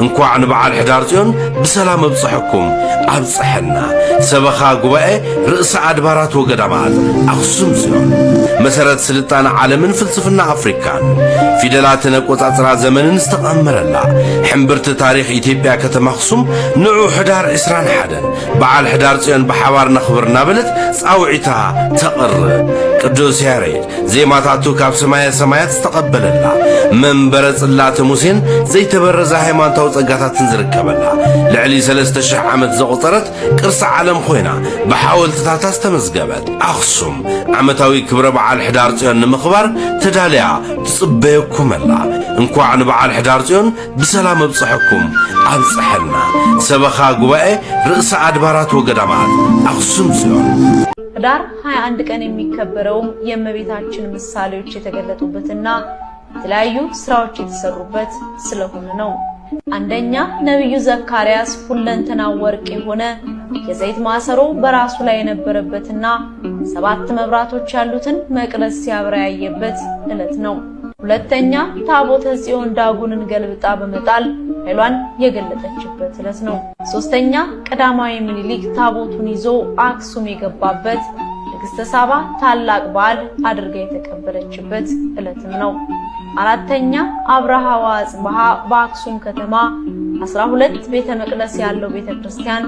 እንኳን በዓል ሕዳር ጽዮን በሰላም አብጽሕኩም አብጽሕና ሰበኻ ጉባኤ ርእሰ አድባራት ወገዳማት አክሱም ጽዮን መሰረት ስልጣን ዓለምን ፍልስፍና አፍሪካን ፊደላትን ቆጻጽራ ዘመንን ዝተቀመረላ ሕምብርት ታሪኽ ኢትዮጵያ ከተማ አክሱም ንዑ ሕዳር 21 በዓል ሕዳር ጽዮን በሐዋር ነኽብርና በለት ጻውዒታ ተቀር ቅዱስ ያሬድ ዜማታቱ ካብ ሰማየ ሰማያት ዝተቀበለላ መንበረ ጽላት ሙሴን ዘይተበረዘ ሃይማኖታዊ ጸጋታትን ዝርከበላ ልዕሊ 3000 ዓመት ዘቆጠረት ቅርስ ዓለም ኮይና በሐወልትታት ተመዝገበት አክሱም ዓመታዊ ክብረ በዓል ሕዳር ጽዮን ንምኽባር ተዳልያ ጽበየኩምላ እንኳን በዓል ሕዳር ጽዮን በሰላም አብጽሕኩም አብጽሕና ሰበኻ ጉባኤ ርእሰ አድባራት ወገዳማት አክሱም ጽዮን ሕዳር 21 ቀን የሚከበረው የእመቤታችን ምሳሌዎች የተገለጡበትና የተለያዩ ስራዎች የተሰሩበት ስለሆነ ነው። አንደኛ ነብዩ ዘካርያስ ሁለንተናው ወርቅ የሆነ የዘይት ማሰሮ በራሱ ላይ የነበረበትና 7 መብራቶች ያሉትን መቅረዝ ሲያበራ ያየበት ዕለት ነው። ሁለተኛ ታቦተ ጽዮን ዳጉንን ገልብጣ በመጣል ኃይሏን የገለጠችበት ዕለት ነው። ሶስተኛ ቀዳማዊ ምኒልክ ታቦቱን ይዞ አክሱም የገባበት ንግሥተ ሳባ ታላቅ በዓል አድርጋ የተቀበለችበት ዕለትም ነው። አራተኛ አብርሃ ወአጽብሃ በአክሱም ከተማ 12 ቤተ መቅደስ ያለው ቤተክርስቲያን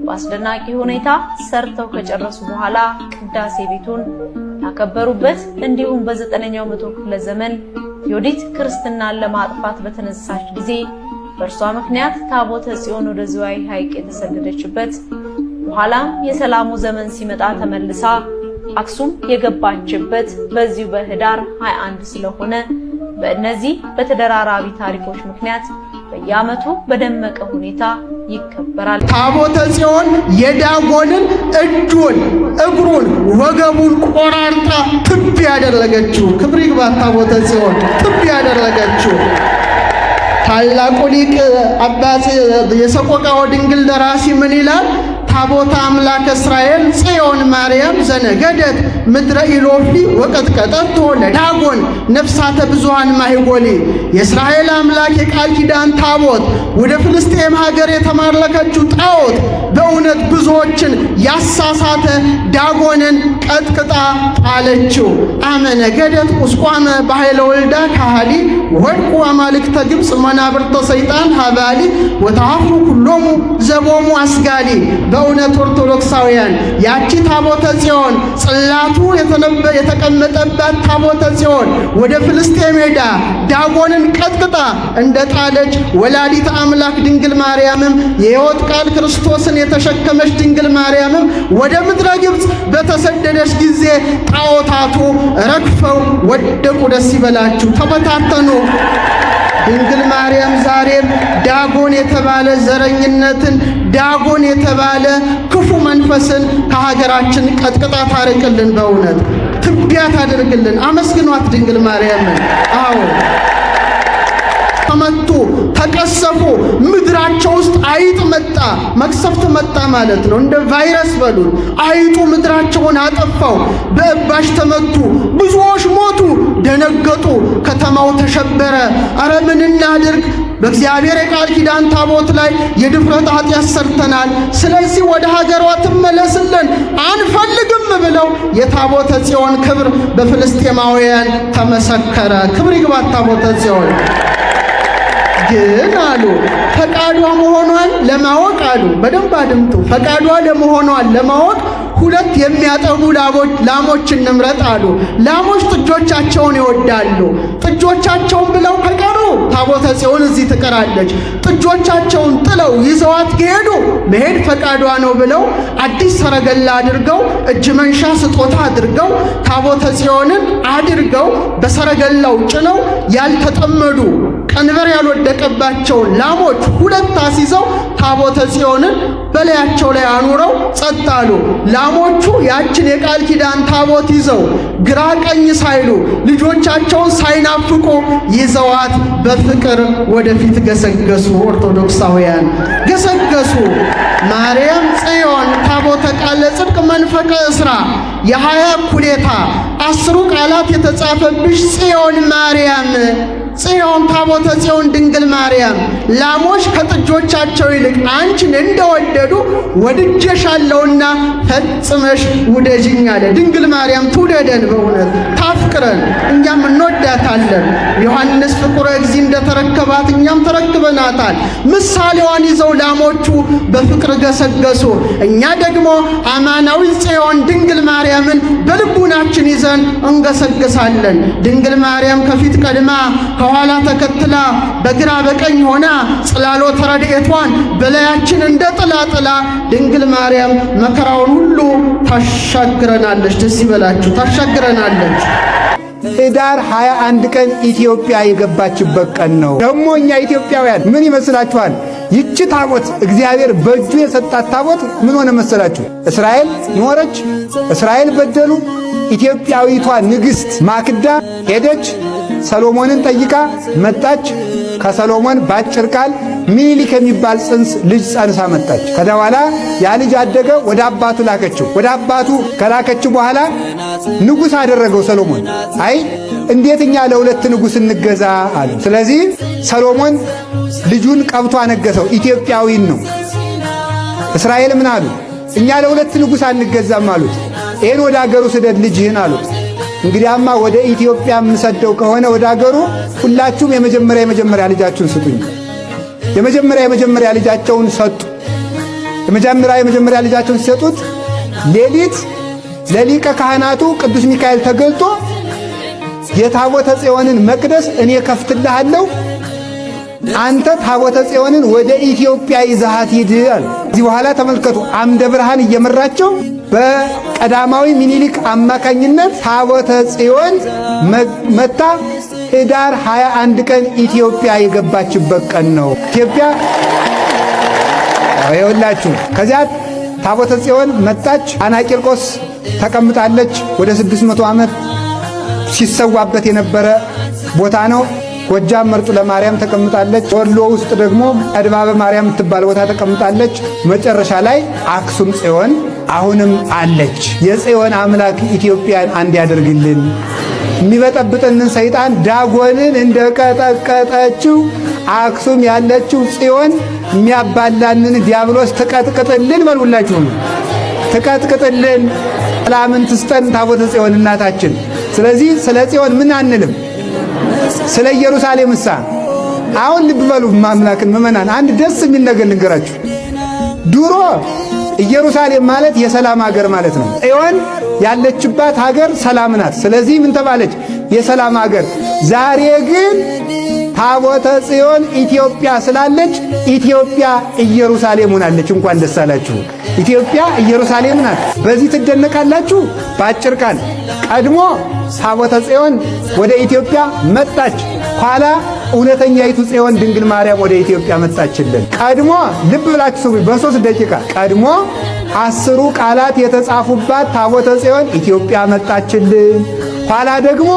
በአስደናቂ ሁኔታ ሰርተው ከጨረሱ በኋላ ቅዳሴ ቤቱን ያከበሩበት እንዲሁም በ9ኛው መቶ ክፍለ ዘመን ዮዲት ክርስትናን ለማጥፋት በተነሳች ጊዜ በእርሷ ምክንያት ታቦተ ጽዮን ወደ ዝዋይ ሐይቅ የተሰደደችበት በኋላም የሰላሙ ዘመን ሲመጣ ተመልሳ አክሱም የገባችበት በዚሁ በሕዳር 21 ስለሆነ በእነዚህ በተደራራቢ ታሪኮች ምክንያት በየዓመቱ በደመቀ ሁኔታ ይከበራል። ታቦተ ጽዮን የዳጎንን እጁን እግሩን ወገቡን ቆራርጣ ትብ ያደረገችው ክብር ይግባት። ታቦተ ጽዮን ትብ ያደረገችው ታላቁ ሊቅ አባጽ የሰቆቃወ ድንግል ደራሲ ምን ይላል? ታቦተ አምላክ እስራኤል ጽዮን ማርያም ዘነገደት ምድረ ኢሎፍሊ ወቀጥቀጠቶ ለዳጎን ነፍሳተ ብዙሃን ማይጎሊ የእስራኤል አምላክ የቃል ኪዳን ታቦት ወደ ፍልስጤም ሀገር የተማረከችው ጣዖት በእውነት ብዙዎችን ያሳሳተ ዳጎንን ቀጥቅጣ ጣለችው። አመነገደት ቁስቋመ በኃይለ ወልዳ ካህሊ ወድቁ አማልክተ ግብጽ መናብርተ ሰይጣን ሀባሊ ወታፍሩ ኩሎሙ ዘቦሙ አስጋሊ። በእውነት ኦርቶዶክሳውያን ያቺ ታቦተ ጽዮን ጽላቱ የተቀመጠባት ታቦተ ጽዮን ወደ ፍልስጤም ሄዳ ዳጎንን ቀጥቅጣ እንደጣለች ወላዲተ አምላክ ድንግል ማርያምም የሕይወት ቃል ክርስቶስን የተሸከመች ድንግል ማርያምም ወደ ምድረ ግብጽ በተሰደደች ጊዜ ጣዖታቱ ረግፈው ወደቁ። ደስ ይበላችሁ፣ ተበታተኑ። ድንግል ማርያም ዛሬም ዳጎን የተባለ ዘረኝነትን ዳጎን የተባለ ክፉ መንፈስን ከሀገራችን ቀጥቅጣ ታርቅልን። በእውነት ትቢያ ታደርግልን። አመስግኗት ድንግል ማርያምን። አዎ ተመቱ፣ ተቀሰፉ። ምድራቸው ውስጥ አይጥ መጣ፣ መቅሰፍት መጣ ማለት ነው። እንደ ቫይረስ በሉን። አይጡ ምድራቸውን አጠፋው። በእባሽ ተመቱ፣ ብዙዎች ሞቱ፣ ደነገጡ። ከተማው ተሸበረ። አረ ምን እናድርግ? በእግዚአብሔር የቃል ኪዳን ታቦት ላይ የድፍረት ኃጢአት ሰርተናል፣ ስለዚህ ወደ ሀገሯ ትመለስልን አንፈልግም ብለው የታቦተ ጽዮን ክብር በፍልስጤማውያን ተመሰከረ። ክብር ይግባት ታቦተ ጽዮን። ግን አሉ ፈቃዷ መሆኗን ለማወቅ አሉ በደንብ አድምጡ። ፈቃዷ ለመሆኗን ለማወቅ 2 የሚያጠቡ ላሞች እንምረጥ አሉ። ላሞች ጥጆቻቸውን ይወዳሉ። ጥጆቻቸውን ብለው ከቀሩ ታቦተ ጽዮን እዚህ ትቀራለች። ጥጆቻቸውን ጥለው ይዘዋት ከሄዱ መሄድ ፈቃዷ ነው ብለው አዲስ ሰረገላ አድርገው እጅ መንሻ ስጦታ አድርገው ታቦተ ጽዮንን አድርገው በሰረገላው ጭነው ያልተጠመዱ ቀንበር ያልወደቀባቸውን ላሞች 2 አስይዘው ታቦተ ጽዮንን በላያቸው ላይ አኑረው ጸጥ አሉ። ላሞቹ ያችን የቃል ኪዳን ታቦት ይዘው ግራ ቀኝ ሳይሉ ልጆቻቸውን ሳይናፍቁ ይዘዋት በፍቅር ወደፊት ገሰገሱ። ኦርቶዶክሳውያን ገሰገሱ። ማርያም ጽዮን ታቦተ ቃለ ጽድቅ መንፈቀ እስራ የ20 ኩሌታ 10 ቃላት የተጻፈብሽ ጽዮን ማርያም ጽዮን ታቦተ ጽዮን ድንግል ማርያም ላሞች ከጥጆቻቸው ይልቅ አንቺን እንደወደዱ ወድጄሻለሁና ፈጽመሽ ውደጅኝ አለ። ድንግል ማርያም ትውደደን፣ በእውነት ታፍቅረን፣ እኛም እንወዳታለን። ዮሐንስ ፍቁረ እግዚ እንደተረከባት እኛም ተረክበናታል። ምሳሌዋን ይዘው ላሞቹ በፍቅር ገሰገሱ። እኛ ደግሞ አማናዊ ጽዮን ድንግል ማርያምን በልቡናችን ይዘን እንገሰግሳለን። ድንግል ማርያም ከፊት ቀድማ ከኋላ ተከትላ በግራ በቀኝ ሆና ጽላሎተ ረድኤቷን በላያችን እንደ ጥላ ጥላ ድንግል ማርያም መከራውን ሁሉ ታሻግረናለች። ደስ ይበላችሁ፣ ታሻግረናለች። ኅዳር 21 ቀን ኢትዮጵያ የገባችበት ቀን ነው። ደግሞ እኛ ኢትዮጵያውያን ምን ይመስላችኋል? ይቺ ታቦት እግዚአብሔር በእጁ የሰጣት ታቦት ምን ሆነ መሰላችሁ? እስራኤል ኖረች፣ እስራኤል በደሉ። ኢትዮጵያዊቷ ንግሥት ማክዳ ሄደች፣ ሰሎሞንን ጠይቃ መጣች። ከሰሎሞን ባጭር ቃል ሚኒሊክ የሚባል ጽንስ ልጅ ጸንሳ መጣች። ከዛ በኋላ ያ ልጅ አደገ፣ ወደ አባቱ ላከችው። ወደ አባቱ ከላከችው በኋላ ንጉሥ አደረገው ሰሎሞን። አይ እንዴት እኛ ለሁለት ንጉሥ እንገዛ አሉ። ስለዚህ ሰሎሞን ልጁን ቀብቶ አነገሰው። ኢትዮጵያዊን ነው። እስራኤል ምን አሉ? እኛ ለሁለት ንጉሥ አንገዛም አሉት። ይህን ወደ አገሩ ስደድ ልጅህን አሉት። እንግዲያማ ወደ ኢትዮጵያ የምሰደው ከሆነ ወደ አገሩ ሁላችሁም የመጀመሪያ ልጃችሁን ስጡኝ። የመጀመሪያ ልጃቸውን ሰጡ። የመጀመሪያ ልጃቸውን ሲሰጡት ሌሊት ለሊቀ ካህናቱ ቅዱስ ሚካኤል ተገልጦ የታቦተ ጽዮንን መቅደስ እኔ ከፍትልሃለሁ፣ አንተ ታቦተ ጽዮንን ወደ ኢትዮጵያ ይዘሃት ሂድ አለ። እዚህ በኋላ ተመልከቱ፣ አምደ ብርሃን እየመራቸው በቀዳማዊ ሚኒሊክ አማካኝነት ታቦተ ጽዮን መታ ኅዳር 21 ቀን ኢትዮጵያ የገባችበት ቀን ነው። ኢትዮጵያ ይኸውላችሁ፣ ከዚያ ታቦተ ጽዮን መጣች። አና ቂርቆስ ተቀምጣለች። ወደ 600 ዓመት ሲሰዋበት የነበረ ቦታ ነው። ጎጃም መርጡ ለማርያም ተቀምጣለች። ወሎ ውስጥ ደግሞ አድባበ ማርያም የምትባል ቦታ ተቀምጣለች። መጨረሻ ላይ አክሱም ጽዮን አሁንም አለች። የጽዮን አምላክ ኢትዮጵያን አንድ ያደርግልን። የሚበጠብጥንን ሰይጣን ዳጎንን እንደቀጠቀጠችው አክሱም ያለችው ጽዮን የሚያባላንን ዲያብሎስ ትቀጥቅጥልን። በሉላችሁም ትቀጥቅጥልን። ሰላምን ትስጠን ታቦተ ጽዮን እናታችን። ስለዚህ ስለ ጽዮን ምን አንልም? ስለ ኢየሩሳሌም እሳ አሁን ልብ በሉ ማምላክን ምእመናን፣ አንድ ደስ የሚል ነገር ልንገራችሁ። ድሮ ኢየሩሳሌም ማለት የሰላም ሀገር ማለት ነው። ጽዮን ያለችባት ሀገር ሰላም ናት። ስለዚህ ምን ተባለች? የሰላም ሀገር። ዛሬ ግን ታቦተ ጽዮን ኢትዮጵያ ስላለች ኢትዮጵያ ኢየሩሳሌም ሆናለች። እንኳን ደስ አላችሁ። ኢትዮጵያ ኢየሩሳሌም ናት። በዚህ ትደነቃላችሁ። በአጭር ቃል ቀድሞ ታቦተ ጽዮን ወደ ኢትዮጵያ መጣች። ኋላ እውነተኛይቱ ጽዮን ድንግል ማርያም ወደ ኢትዮጵያ መጣችልን። ቀድሞ ልብ ብላችሁ ስሙ፣ በ3 ደቂቃ ቀድሞ 10 ቃላት የተጻፉባት ታቦተ ጽዮን ኢትዮጵያ መጣችልን። ኋላ ደግሞ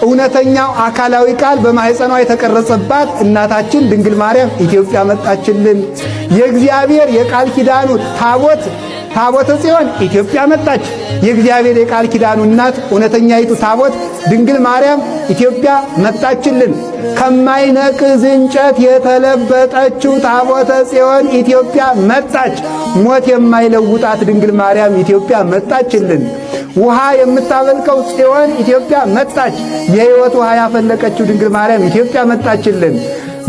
እውነተኛው አካላዊ ቃል በማኅፀኗ የተቀረጸባት እናታችን ድንግል ማርያም ኢትዮጵያ መጣችልን። የእግዚአብሔር የቃል ኪዳኑ ታቦተ ጽዮን ኢትዮጵያ መጣች። የእግዚአብሔር የቃል ኪዳኑ እናት እውነተኛይቱ ታቦት ድንግል ማርያም ኢትዮጵያ መጣችልን። ከማይነቅዝ እንጨት የተለበጠችው ታቦተ ጽዮን ኢትዮጵያ መጣች። ሞት የማይለውጣት ድንግል ማርያም ኢትዮጵያ መጣችልን። ውሃ የምታፈልቀው ጽዮን ኢትዮጵያ መጣች። የሕይወት ውሃ ያፈለቀችው ድንግል ማርያም ኢትዮጵያ መጣችልን።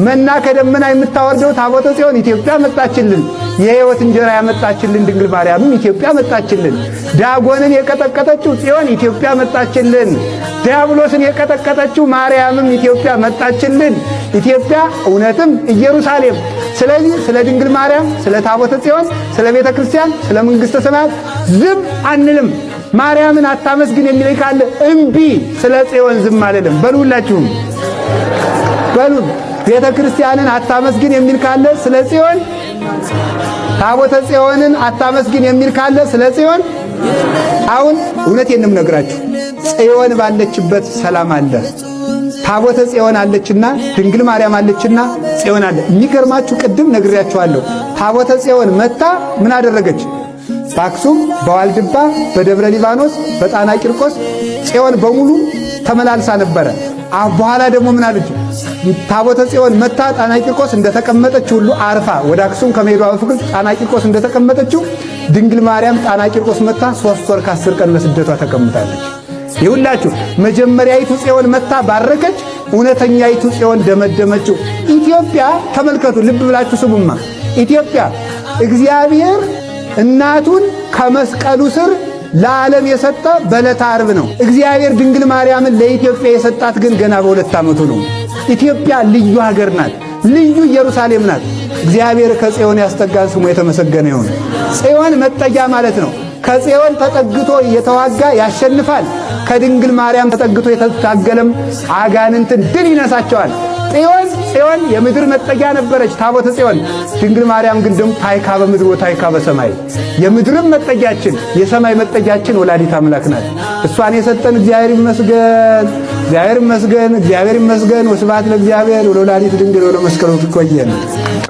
መና ከደመና የምታወርደው ታቦተ ጽዮን ኢትዮጵያ መጣችልን። የሕይወት እንጀራ ያመጣችልን ድንግል ማርያምም ኢትዮጵያ መጣችልን። ዳጎንን የቀጠቀጠችው ጽዮን ኢትዮጵያ መጣችልን። ዲያብሎስን የቀጠቀጠችው ማርያምም ኢትዮጵያ መጣችልን። ኢትዮጵያ እውነትም ኢየሩሳሌም። ስለዚህ ስለ ድንግል ማርያም፣ ስለ ታቦተ ጽዮን፣ ስለ ቤተ ክርስቲያን፣ ስለ መንግሥተ ሰማያት ዝም አንልም። ማርያምን አታመስግን የሚል ካለ እምቢ። ስለ ጽዮን ዝም አልልም። በሉላችሁም በሉ። ቤተ ክርስቲያንን አታመስግን የሚል ካለ ስለ ጽዮን፣ ታቦተ ጽዮንን አታመስግን የሚል ካለ ስለ ጽዮን። አሁን እውነቴን ነው የምነግራችሁ፣ ጽዮን ባለችበት ሰላም አለ። ታቦተ ጽዮን አለችና ድንግል ማርያም አለችና ጽዮን አለ። የሚገርማችሁ ቅድም ነግሬያችኋለሁ። ታቦተ ጽዮን መታ ምን አደረገች? በአክሱም፣ በዋልድባ፣ በደብረ ሊባኖስ፣ በጣና ቂርቆስ ጽዮን በሙሉ ተመላልሳ ነበረ። በኋላ ደግሞ ምን አለች? ታቦተ ጽዮን መታ ጣና ቂርቆስ እንደተቀመጠች ሁሉ አርፋ ወደ አክሱም ከመሄዷ በፊት ጣና ቂርቆስ እንደተቀመጠችው ድንግል ማርያም ጣና ቂርቆስ መታ 3 ወር ከ10 ቀን በስደቷ ተቀምጣለች። ይሁላችሁ መጀመሪያይቱ ጽዮን መታ ባረከች፣ እውነተኛይቱ ጽዮን ደመደመችው። ኢትዮጵያ ተመልከቱ፣ ልብ ብላችሁ ስሙማ። ኢትዮጵያ እግዚአብሔር እናቱን ከመስቀሉ ስር ለዓለም የሰጠ በዕለተ ዓርብ ነው። እግዚአብሔር ድንግል ማርያምን ለኢትዮጵያ የሰጣት ግን ገና በ2 ዓመቱ ነው። ኢትዮጵያ ልዩ ሀገር ናት፣ ልዩ ኢየሩሳሌም ናት። እግዚአብሔር ከጽዮን ያስጠጋን፣ ስሙ የተመሰገነ ይሁን። ጽዮን መጠጊያ ማለት ነው። ከጽዮን ተጠግቶ የተዋጋ ያሸንፋል። ከድንግል ማርያም ተጠግቶ የተታገለም አጋንንትን ድል ይነሳቸዋል። ጽዮን የምድር መጠጊያ ነበረች፣ ታቦተ ጽዮን። ድንግል ማርያም ግን ደግሞ ታይካ በምድር ወታይካ በሰማይ፣ የምድርም መጠጊያችን የሰማይ መጠጊያችን ወላዲት አምላክ ናት። እሷን የሰጠን እግዚአብሔር ይመስገን፣ እግዚአብሔር ይመስገን፣ እግዚአብሔር ይመስገን። ወስብሐት ለእግዚአብሔር ወለወላዲቱ ድንግል ወለመስቀሉ ይቆየን።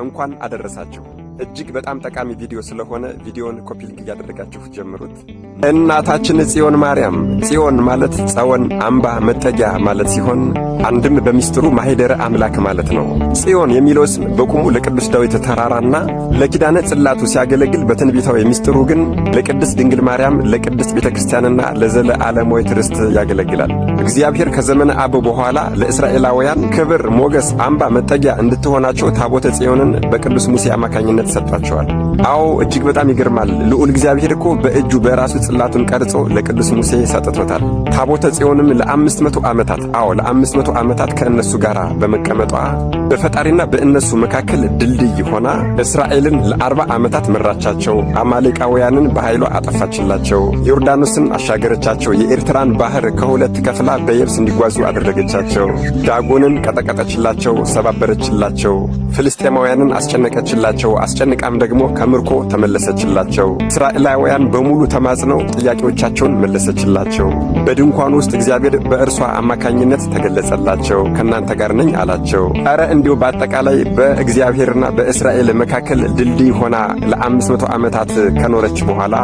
እንኳን አደረሳችሁ። እጅግ በጣም ጠቃሚ ቪዲዮ ስለሆነ ቪዲዮን ኮፒ ሊንክ እያደረጋችሁ ጀምሩት። እናታችን ጽዮን ማርያም፣ ጽዮን ማለት ጸወን አምባ መጠጊያ ማለት ሲሆን አንድም በሚስጥሩ ማኅደረ አምላክ ማለት ነው። ጽዮን የሚለው ስም በቁሙ ለቅዱስ ዳዊት ተራራና ለኪዳነ ጽላቱ ሲያገለግል፣ በትንቢታዊ ሚስጥሩ ግን ለቅድስት ድንግል ማርያም ለቅድስት ቤተክርስቲያንና ለዘለ ዓለማዊት ርስት ያገለግላል። እግዚአብሔር ከዘመነ አበው በኋላ ለእስራኤላውያን ክብር፣ ሞገስ፣ አምባ መጠጊያ እንድትሆናቸው ታቦተ ጽዮንን በቅዱስ ሙሴ አማካኝነት ሰጥቷቸዋል። አዎ እጅግ በጣም ይገርማል። ልዑል እግዚአብሔር እኮ በእጁ በራሱ ጽላቱን ቀርጾ ለቅዱስ ሙሴ ሰጥቶታል። ታቦተ ጽዮንም ለ500 ዓመታት ለ500 ዓመታት ከእነሱ ጋር በመቀመጧ በፈጣሪና በእነሱ መካከል ድልድይ ሆና እስራኤልን ለ40 ዓመታት መራቻቸው። አማሌቃውያንን በኃይሏ አጠፋችላቸው። ዮርዳኖስን አሻገረቻቸው። የኤርትራን ባህር ከሁለት ከፍላ በየብስ እንዲጓዙ አደረገቻቸው። ዳጎንን ቀጠቀጠችላቸው፣ ሰባበረችላቸው። ፍልስጤማውያንን አስጨነቀችላቸው። አስጨንቃም ደግሞ ከምርኮ ተመለሰችላቸው። እስራኤላውያን በሙሉ ተማጽነው ጥያቄዎቻቸውን መለሰችላቸው። በድንኳን ውስጥ እግዚአብሔር በእርሷ አማካኝነት ተገለጸላቸው። ከእናንተ ጋር ነኝ አላቸው። ኧረ እንዲሁ በአጠቃላይ በእግዚአብሔርና በእስራኤል መካከል ድልድይ ሆና ለ500 ዓመታት ከኖረች በኋላ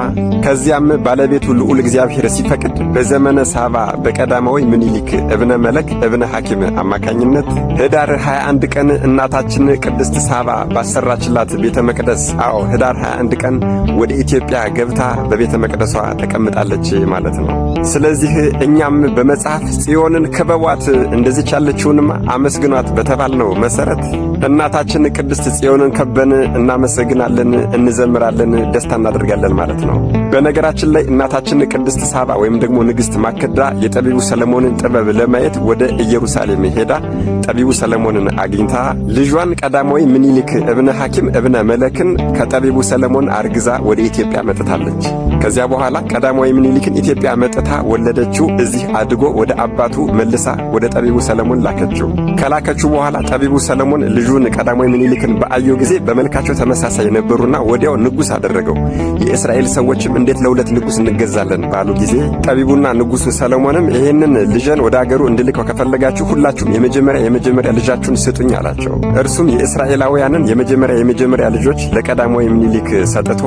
ከዚያም ባለቤቱ ልዑል እግዚአብሔር ሲፈቅድ በዘመነ ሳባ በቀዳማዊ ምኒልክ እብነ መለክ እብነ ሐኪም አማካኝነት ኅዳር 21 ቀን እናታችን ቅድስት ሳባ ባሰራችላት ቤተ መቅደስ ኅዳር 21 ቀን ወደ ኢትዮጵያ ገብታ በቤተ መቅደሷ ተቀምጣለች ማለት ነው። ስለዚህ እኛም በመጽሐፍ ጽዮንን ክበቧት እንደዚች ያለችውንም አመስግኗት በተባልነው መሰረት እናታችን ቅድስት ጽዮንን ከበን እናመሰግናለን፣ እንዘምራለን፣ ደስታ እናደርጋለን ማለት ነው። በነገራችን ላይ እናታችን ቅድስት ሳባ ወይም ደግሞ ንግሥት ማክዳ የጠቢቡ ሰለሞንን ጥበብ ለማየት ወደ ኢየሩሳሌም ሄዳ ጠቢቡ ሰለሞንን አግኝታ ልጇን ቀዳማዊ ምኒልክ እብነ ሐኪም እብነ መለክን ከጠቢቡ ሰለሞን አርግዛ ወደ ኢትዮጵያ መጥታለች። ከዚያ በኋላ ቀዳማዊ ምኒልክን ኢትዮጵያ መጥታ ወለደችው። እዚህ አድጎ ወደ አባቱ መልሳ ወደ ጠቢቡ ሰለሞን ላከችው። ከላከችው በኋላ ጠቢቡ ሰለሞን ልጁን ቀዳማዊ ምኒልክን በአየው ጊዜ በመልካቸው ተመሳሳይ ነበሩና ወዲያው ንጉሥ አደረገው። የእስራኤል ሰዎችም እንዴት ለሁለት ንጉሥ እንገዛለን ባሉ ጊዜ ጠቢቡና ንጉሡ ሰለሞንም ይሄንን ልጅን ወደ አገሩ እንድልከው ከፈለጋችሁ ሁላችሁም የመጀመሪያ ልጃችሁን ስጡኝ አላቸው። እርሱም የእስራኤላውያንን የመጀመሪያ ልጆች ለቀዳማዊ ምኒልክ ሰጥቶ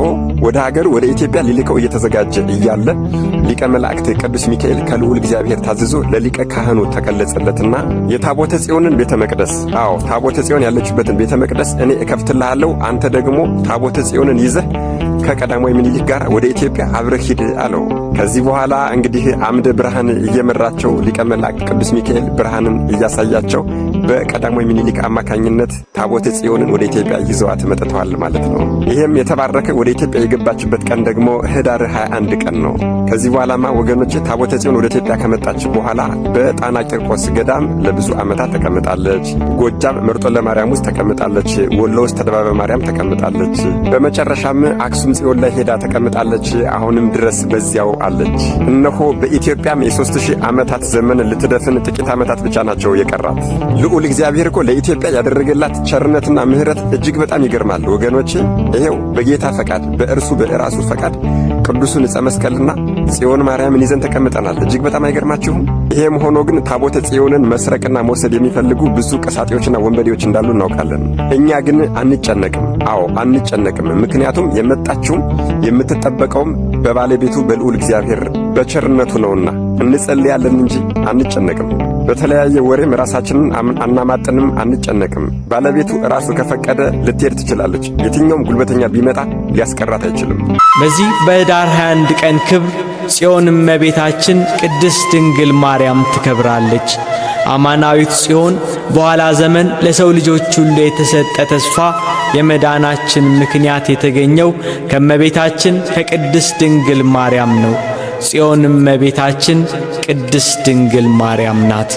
ወደ ሀገሩ ወደ ኢትዮጵያ ሊልከው እየተዘጋጀ እያለ ሊቀ መላእክት ቅዱስ ሚካኤል ከልዑል እግዚአብሔር ታዝዞ ለሊቀ ካህኑ ተገለጸለትና የታቦተ ጽዮንን ቤተ መቅደስ ታቦተ ጽዮን ያለችበትን ቤተ መቅደስ እኔ እከፍትልሃለሁ፣ አንተ ደግሞ ታቦተ ጽዮንን ይዘህ ከቀዳማዊ ምኒልክ ጋር ወደ ኢትዮጵያ አብረህ ሂድ አለው። ከዚህ በኋላ እንግዲህ አምደ ብርሃን እየመራቸው ሊቀ መላእክት ቅዱስ ሚካኤል ብርሃንን እያሳያቸው በቀዳማዊ ምኒልክ አማካኝነት ታቦተ ጽዮንን ወደ ኢትዮጵያ ይዘዋት መጥተዋል ማለት ነው። ይሄም የተባረከ ወደ ኢትዮጵያ የገባችበት ቀን ደግሞ ኅዳር 21 ቀን ነው። ከዚህ በኋላማ ወገኖች ታቦተ ጽዮን ወደ ኢትዮጵያ ከመጣች በኋላ በጣና ቂርቆስ ገዳም ለብዙ ዓመታት ተቀምጣለች። ጎጃም መርጦ ለማርያም ውስጥ ተቀምጣለች። ወሎ ውስጥ ተደባበ ማርያም ተቀምጣለች። በመጨረሻም አክሱም ጽዮን ላይ ሄዳ ተቀምጣለች። አሁንም ድረስ በዚያው አለች። እነሆ በኢትዮጵያም የ3000 ዓመታት ዘመን ልትደፍን ጥቂት ዓመታት ብቻ ናቸው የቀራት። ልዑል እግዚአብሔር እኮ ለኢትዮጵያ ያደረገላት ቸርነትና ምሕረት እጅግ በጣም ይገርማል ወገኖቼ። ይሄው በጌታ ፈቃድ በእርሱ በራሱ ፈቃድ ቅዱሱን ዕፀ መስቀልና ጽዮን ማርያምን ይዘን ተቀምጠናል። እጅግ በጣም አይገርማችሁም? ይሄም ሆኖ ግን ታቦተ ጽዮንን መስረቅና መውሰድ የሚፈልጉ ብዙ ቀሳጤዎችና ወንበዴዎች እንዳሉ እናውቃለን። እኛ ግን አንጨነቅም። አንጨነቅም። ምክንያቱም የመጣችውም የምትጠበቀውም በባለቤቱ በልዑል እግዚአብሔር በቸርነቱ ነውና እንጸልያለን እንጂ አንጨነቅም። በተለያየ ወሬም ራሳችንን አናማጥንም፣ አንጨነቅም። ባለቤቱ ራሱ ከፈቀደ ልትሄድ ትችላለች። የትኛውም ጉልበተኛ ቢመጣ ሊያስቀራት አይችልም። በዚህ በኅዳር 21 ቀን ክብር ጽዮን እመቤታችን ቅድስት ድንግል ማርያም ትከብራለች። አማናዊት ጽዮን በኋላ ዘመን ለሰው ልጆች ሁሉ የተሰጠ ተስፋ የመዳናችን ምክንያት የተገኘው ከእመቤታችን ከቅድስት ድንግል ማርያም ነው። ጽዮን እመቤታችን ቅድስት ድንግል ማርያም ናት።